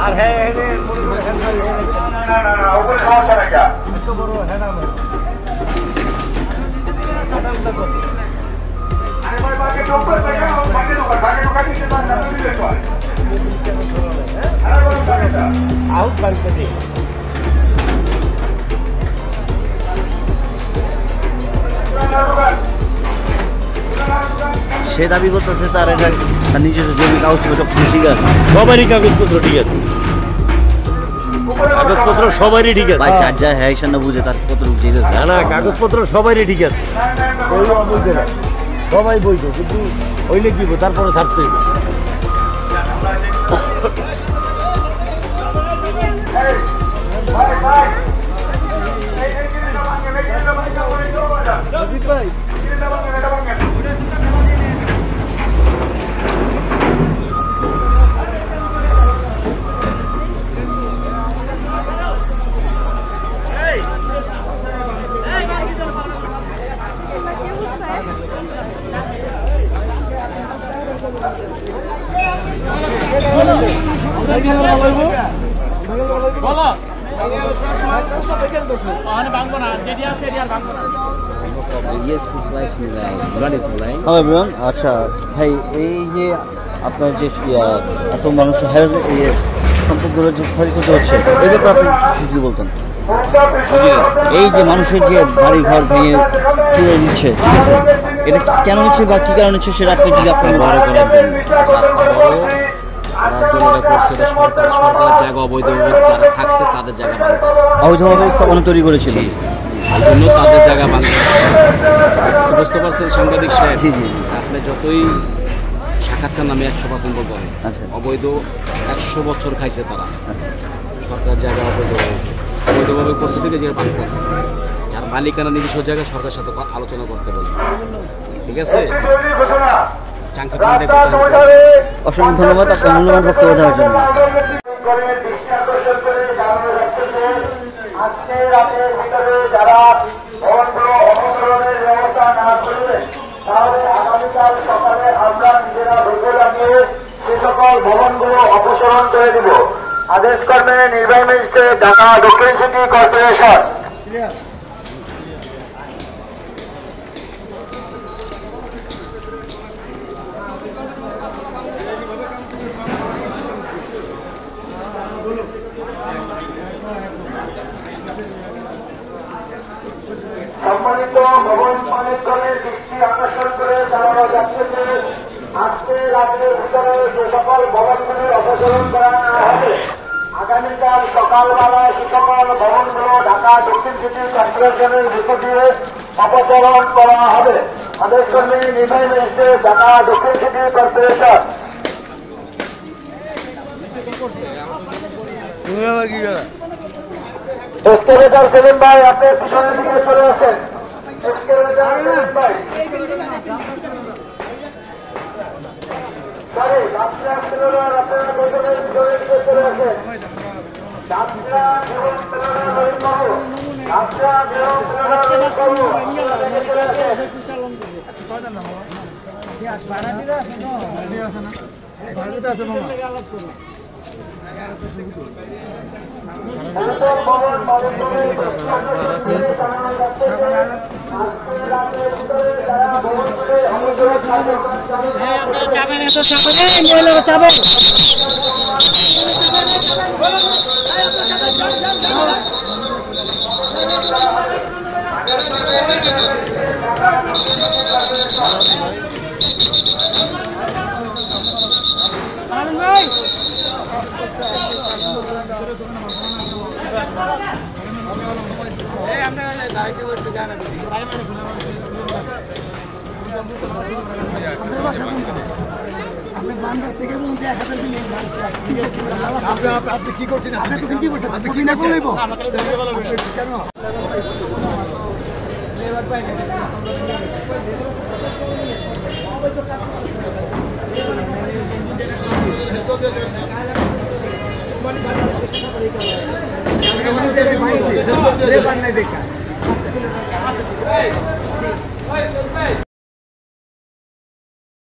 আর হ্যাঁ সমস্যা নাই বড় হ্যাঁ না আউট বাড়িতে দিই সে দাবি করতেছে তার এটা তার নিজস্ব জমি কাগজপত্র ঠিক আছে, সবারই কাগজপত্র ঠিক আছে, কাগজপত্র সবারই ঠিক আছে। ভাই যার যা হ্যাঁ না বুঝে তার পত্র ঠিক আছে। না না কাগজপত্র সবারই ঠিক আছে, সবাই বৈধ, কিন্তু হইলে কি তারপরে ছাড়তে হবে। আচ্ছা ভাই, এই যে আপনার যে এত মানুষের সম্পদগুলো যে ক্ষয়ক্ষতি হচ্ছে এই ব্যাপারে আপনি কিছু যদি বলতেন। এই যে মানুষের যে বাড়ি ঘর ভেঙে চুরে নিচ্ছে, ঠিক আছে, এটা কেন নিচ্ছে বা কী কারণে নিচ্ছে সেটা আপনি যদি আপনার বড় করার জন্য করছে, এটা সরকারের জায়গা অবৈধভাবে যারা থাকছে তাদের জায়গা ভাঙতেছে, অবৈধভাবে স্থাপনা তৈরি করেছিল, এই জন্য তাদের জায়গা ভাঙতেছে। বুঝতে পারছেন সাংবাদিক সাহেব? জি জি। আপনি যতই সাক্ষাৎকার নামে 100% বলতে হবে, আচ্ছা, অবৈধ 100 বছর খাইছে তারা, আচ্ছা, সরকার জায়গা অবৈধভাবে করছে থেকে যে ভাঙতেছে। যার মালিকানা নিজস্ব জায়গায় সরকারের সাথে আলোচনা করতে বলে, ঠিক আছে? অসংখ্য ধন্যবাদ আপনার মূল্যবান বক্তব্য দেওয়ার জন্য। সে সকল ভবনগুলো অপসারণ করে দিব আদেশ করবেন নির্বাহী ম্যাজিস্ট্রেট, ঢাকা দক্ষিণ সিটি কর্পোরেশন। সম্মানিত ভবন মালিকগণের দৃষ্টি আকর্ষণ করে জানানো যাচ্ছে যে আজকে রাতের ভিতরে যে সকল ভবনগুলির অপসারণ করা হবে, আগামীকাল সকালবেলা সে সকল ভবনগুলো ঢাকা দক্ষিণ সিটি কর্পোরেশনের ভিতর দিয়ে অপসারণ করা হবে। আদেশ করলে নির্বাহী ম্যাজিস্ট্রেট, ঢাকা দক্ষিণ সিটি কর্পোরেশন। এক্সকেভেটর সেলিম ভাই, আপনি পিছনের দিকে চলে আসেন। এক্সকেভেটর সেলিম ভাই, সরি যাত্রা সেলুলার, আপনারা দুজনের পিছনের দিকে চলে আসেন। যাত্রা এবং সেলুলার রহিম বাবু, যাত্রা এবং সেলুলার রহিম বাবু চলে আসেন। ভবন মালিকগণের দৃষ্টি আকর্ষণ করে জানানো যাচ্ছে যে আজকে রাতের ভিতরে যারা ভবনগুলি অপসারণ করবে আপনি কি করছেন? আপনি কি না করলেই কেন দেখা